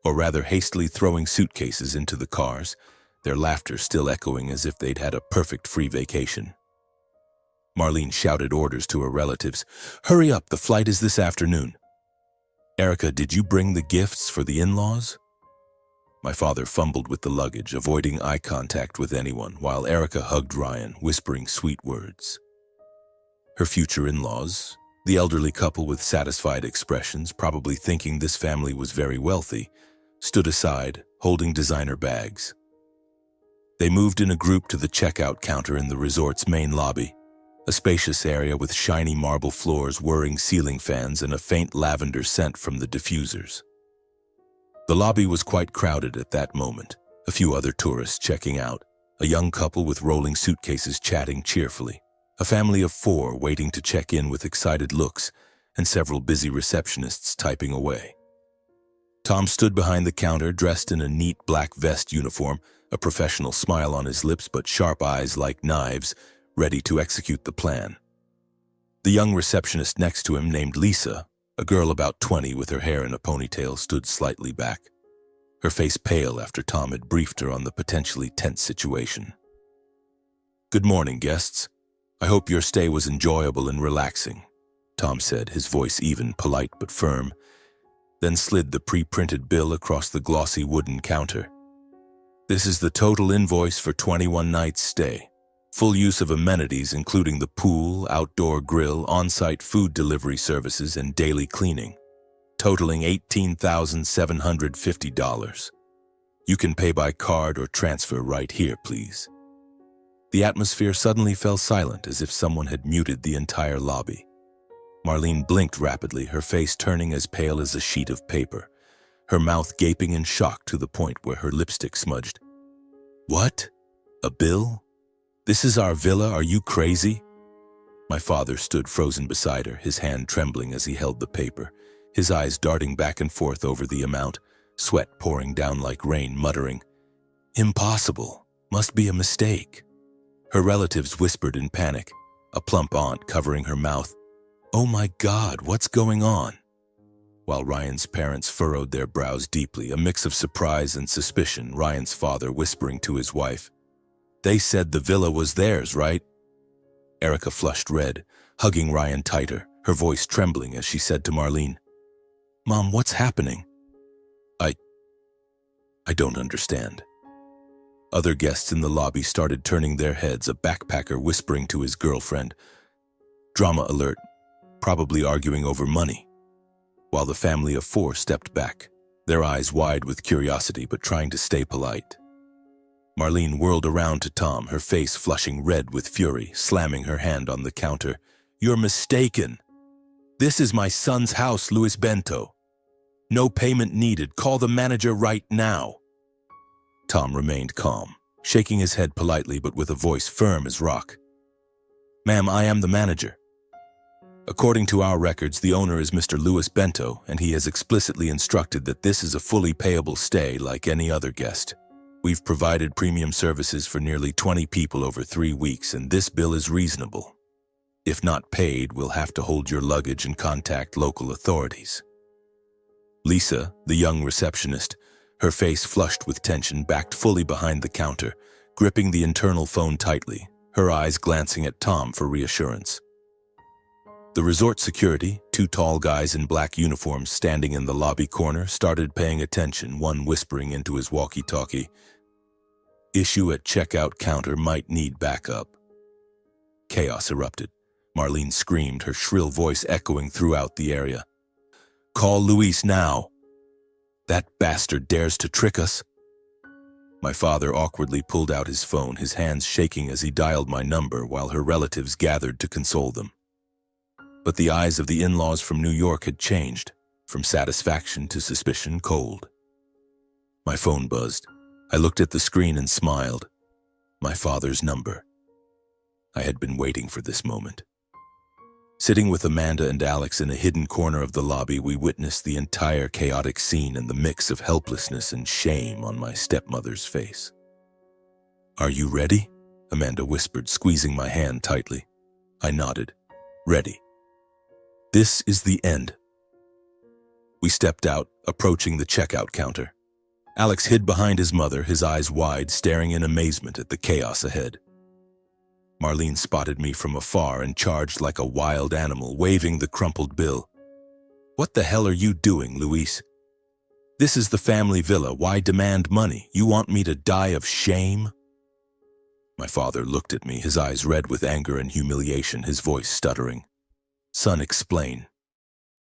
or rather hastily throwing suitcases into the cars, their laughter still echoing as if they'd had a perfect free vacation. Marlene shouted orders to her relatives. "Hurry up, the flight is this afternoon." "Erica, did you bring the gifts for the in-laws?" My father fumbled with the luggage, avoiding eye contact with anyone, while Erica hugged Ryan, whispering sweet words. Her future in-laws, the elderly couple with satisfied expressions, probably thinking this family was very wealthy, stood aside, holding designer bags. They moved in a group to the checkout counter in the resort's main lobby, a spacious area with shiny marble floors, whirring ceiling fans, and a faint lavender scent from the diffusers. The lobby was quite crowded at that moment, a few other tourists checking out, a young couple with rolling suitcases chatting cheerfully, a family of 4 waiting to check in with excited looks, and several busy receptionists typing away. Tom stood behind the counter, dressed in a neat black vest uniform, a professional smile on his lips but sharp eyes like knives, ready to execute the plan. The young receptionist next to him, named Lisa, a girl about 20 with her hair in a ponytail, stood slightly back, her face pale after Tom had briefed her on the potentially tense situation. "Good morning, guests. I hope your stay was enjoyable and relaxing," Tom said, his voice even, polite but firm, then slid the pre-printed bill across the glossy wooden counter. "This is the total invoice for 21 nights' stay. Full use of amenities including the pool, outdoor grill, on-site food delivery services, and daily cleaning, totaling $18,750. You can pay by card or transfer right here, please." The atmosphere suddenly fell silent, as if someone had muted the entire lobby. Marlene blinked rapidly, her face turning as pale as a sheet of paper, her mouth gaping in shock to the point where her lipstick smudged. "What? A bill? This is our villa, are you crazy?" My father stood frozen beside her, his hand trembling as he held the paper, his eyes darting back and forth over the amount, sweat pouring down like rain, muttering, "Impossible. Must be a mistake." Her relatives whispered in panic, a plump aunt covering her mouth, "Oh my God, what's going on?" While Ryan's parents furrowed their brows deeply, a mix of surprise and suspicion, Ryan's father whispering to his wife, They said the villa was theirs, right? Erica flushed red, hugging Ryan tighter, her voice trembling as she said to Marlene, "Mom, what's happening?" I don't understand. Other guests in the lobby started turning their heads, a backpacker whispering to his girlfriend. Drama alert, probably arguing over money. While the family of four stepped back, their eyes wide with curiosity but trying to stay polite. Marlene whirled around to Tom, her face flushing red with fury, slamming her hand on the counter. "You're mistaken. This is my son's house, Luis Bento. No payment needed. Call the manager right now." Tom remained calm, shaking his head politely but with a voice firm as rock. "Ma'am, I am the manager. According to our records, the owner is Mr. Luis Bento, and he has explicitly instructed that this is a fully payable stay like any other guest. We've provided premium services for nearly 20 people over 3 weeks, and this bill is reasonable. If not paid, we'll have to hold your luggage and contact local authorities." Lisa, the young receptionist, her face flushed with tension, backed fully behind the counter, gripping the internal phone tightly, her eyes glancing at Tom for reassurance. The resort security, 2 tall guys in black uniforms standing in the lobby corner, started paying attention, one whispering into his walkie-talkie, "Issue at checkout counter might need backup." Chaos erupted. Marlene screamed, her shrill voice echoing throughout the area. "Call Luis now. That bastard dares to trick us." My father awkwardly pulled out his phone, his hands shaking as he dialed my number while her relatives gathered to console them. But the eyes of the in-laws from New York had changed, from satisfaction to suspicion, cold. My phone buzzed. I looked at the screen and smiled. My father's number. I had been waiting for this moment. Sitting with Amanda and Alex in a hidden corner of the lobby, we witnessed the entire chaotic scene and the mix of helplessness and shame on my stepmother's face. "Are you ready?" Amanda whispered, squeezing my hand tightly. I nodded. "Ready. This is the end." We stepped out, approaching the checkout counter. Alex hid behind his mother, his eyes wide, staring in amazement at the chaos ahead. Marlene spotted me from afar and charged like a wild animal, waving the crumpled bill. "What the hell are you doing, Luis? This is the family villa. Why demand money? You want me to die of shame?" My father looked at me, his eyes red with anger and humiliation, his voice stuttering. "Son, explain.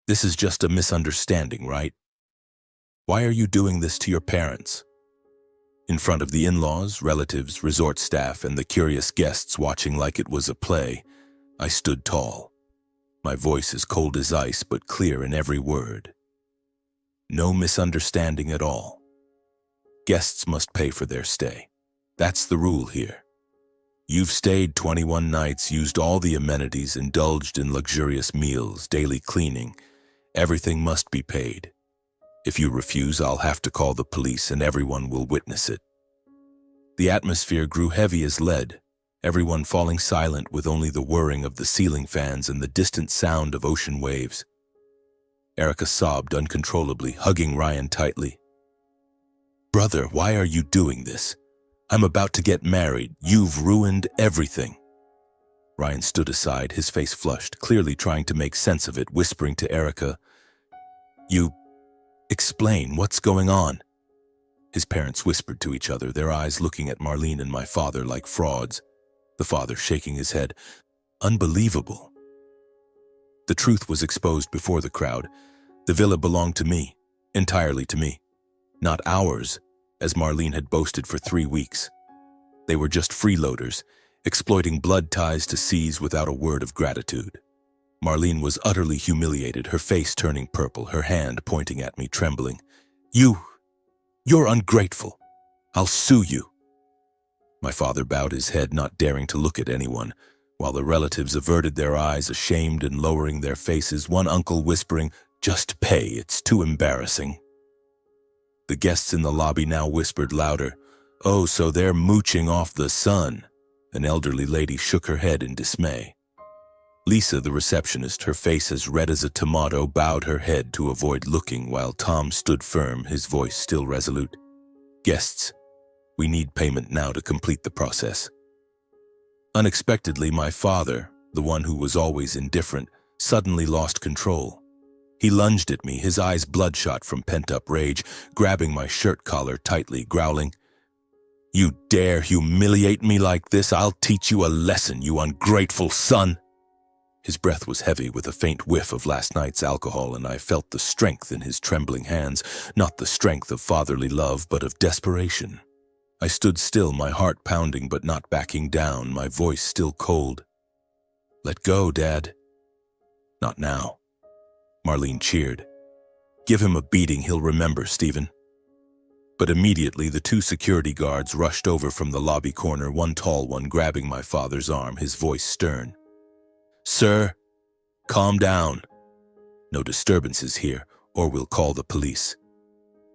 This is just a misunderstanding, right? Why are you doing this to your parents?" In front of the in-laws, relatives, resort staff, and the curious guests watching like it was a play, I stood tall. My voice as cold as ice, but clear in every word. No misunderstanding at all. Guests must pay for their stay. That's the rule here. You've stayed 21 nights, used all the amenities, indulged in luxurious meals, daily cleaning. Everything must be paid. If you refuse, I'll have to call the police and everyone will witness it. The atmosphere grew heavy as lead, everyone falling silent with only the whirring of the ceiling fans and the distant sound of ocean waves. Erica sobbed uncontrollably, hugging Ryan tightly. "Brother, why are you doing this? I'm about to get married. You've ruined everything." Ryan stood aside, his face flushed, clearly trying to make sense of it, whispering to Erica, "You... explain what's going on." His parents whispered to each other, their eyes looking at Marlene and my father like frauds, the father shaking his head. Unbelievable. The truth was exposed before the crowd. The villa belonged to me, entirely to me. Not ours, as Marlene had boasted for 3 weeks. They were just freeloaders, exploiting blood ties to seize without a word of gratitude. Marlene was utterly humiliated, her face turning purple, her hand pointing at me, trembling. You're ungrateful. I'll sue you." My father bowed his head, not daring to look at anyone, while the relatives averted their eyes, ashamed and lowering their faces, one uncle whispering, "Just pay, it's too embarrassing." The guests in the lobby now whispered louder, "Oh, so they're mooching off the son." An elderly lady shook her head in dismay. Lisa, the receptionist, her face as red as a tomato, bowed her head to avoid looking while Tom stood firm, his voice still resolute. "Guests, We need payment now to complete the process." Unexpectedly, my father, the one who was always indifferent, suddenly lost control. He lunged at me, his eyes bloodshot from pent-up rage, grabbing my shirt collar tightly, growling, "You dare humiliate me like this? I'll teach you a lesson, you ungrateful son!" His breath was heavy with a faint whiff of last night's alcohol, and I felt the strength in his trembling hands, not the strength of fatherly love, but of desperation. I stood still, my heart pounding but not backing down, my voice still cold. "Let go, Dad." "Not now." Marlene cheered. "Give him a beating he'll remember, Stephen." But immediately the two security guards rushed over from the lobby corner, one tall one grabbing my father's arm, his voice stern. "Sir, calm down. No disturbances here, or we'll call the police."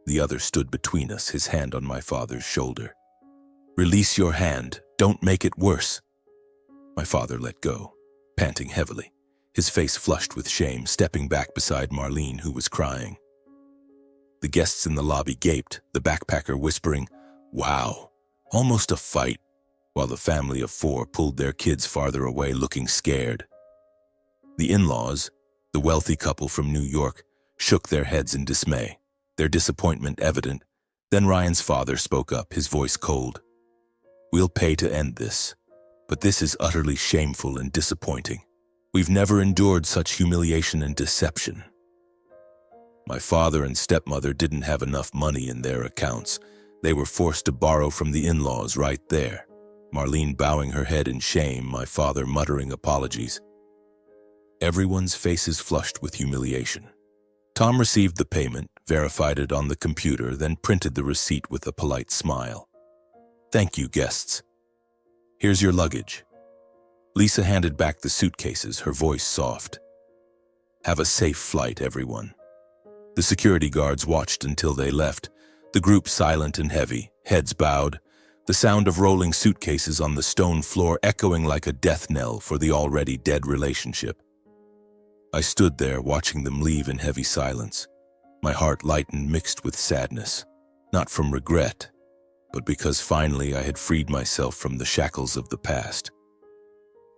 The other stood between us, his hand on my father's shoulder. "Release your hand. Don't make it worse." My father let go, panting heavily, his face flushed with shame, stepping back beside Marlene, who was crying. The guests in the lobby gaped, the backpacker whispering, "Wow, almost a fight," while the family of 4 pulled their kids farther away, looking scared. The in-laws, the wealthy couple from New York, shook their heads in dismay, their disappointment evident. Then Ryan's father spoke up, his voice cold. "We'll pay to end this, but this is utterly shameful and disappointing. We've never endured such humiliation and deception." My father and stepmother didn't have enough money in their accounts. They were forced to borrow from the in-laws right there. Marlene bowing her head in shame, my father muttering apologies. Everyone's faces flushed with humiliation. Tom received the payment, verified it on the computer, then printed the receipt with a polite smile. "Thank you, guests. Here's your luggage." Lisa handed back the suitcases, her voice soft. "Have a safe flight, everyone." The security guards watched until they left, the group silent and heavy, heads bowed, the sound of rolling suitcases on the stone floor echoing like a death knell for the already dead relationship. I stood there watching them leave in heavy silence, my heart lightened mixed with sadness, not from regret, but because finally I had freed myself from the shackles of the past.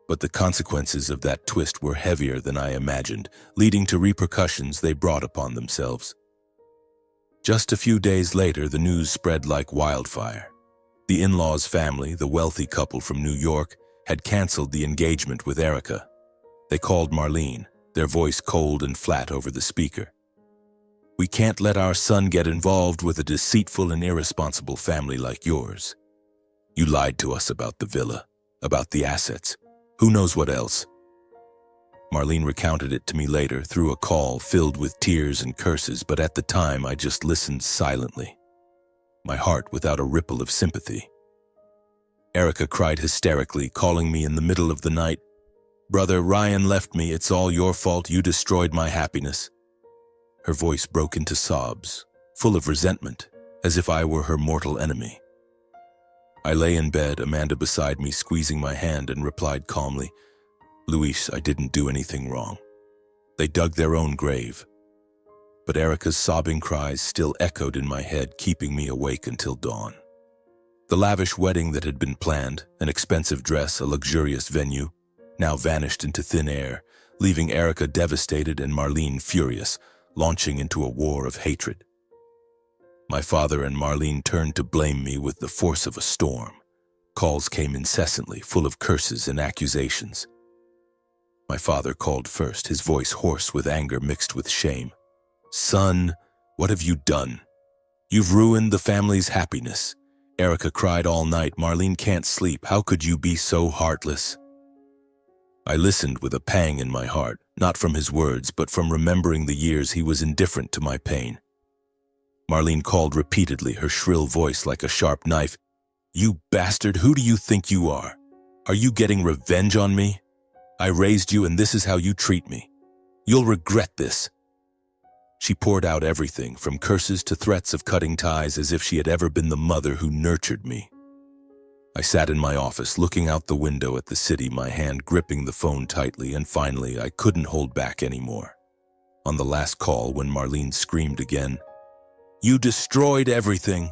But the consequences of that twist were heavier than I imagined, leading to repercussions they brought upon themselves. Just a few days later, the news spread like wildfire. The in-laws' family, the wealthy couple from New York, had canceled the engagement with Erica. They called Marlene, their voice cold and flat over the speaker. "We can't let our son get involved with a deceitful and irresponsible family like yours. You lied to us about the villa, about the assets. Who knows what else?" Marlene recounted it to me later through a call filled with tears and curses, but at the time I just listened silently, my heart without a ripple of sympathy. Erica cried hysterically, calling me in the middle of the night. "Brother, Ryan left me. It's all your fault. You destroyed my happiness." Her voice broke into sobs, full of resentment, as if I were her mortal enemy. I lay in bed, Amanda beside me squeezing my hand, and replied calmly, "Luis, I didn't do anything wrong. They dug their own grave." But Erica's sobbing cries still echoed in my head, keeping me awake until dawn. The lavish wedding that had been planned, an expensive dress, a luxurious venue, now vanished into thin air, leaving Erica devastated and Marlene furious, launching into a war of hatred. My father and Marlene turned to blame me with the force of a storm. Calls came incessantly, full of curses and accusations. My father called first, his voice hoarse with anger mixed with shame. "Son, what have you done? You've ruined the family's happiness." Erica cried all night, "Marlene can't sleep. How could you be so heartless?" I listened with a pang in my heart, not from his words, but from remembering the years he was indifferent to my pain. Marlene called repeatedly, her shrill voice like a sharp knife. "You bastard, who do you think you are? Are you getting revenge on me? I raised you and this is how you treat me. You'll regret this." She poured out everything, from curses to threats of cutting ties, as if she had ever been the mother who nurtured me. I sat in my office, looking out the window at the city, my hand gripping the phone tightly, and finally I couldn't hold back anymore. On the last call, when Marlene screamed again, "You destroyed everything."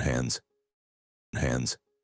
Hands.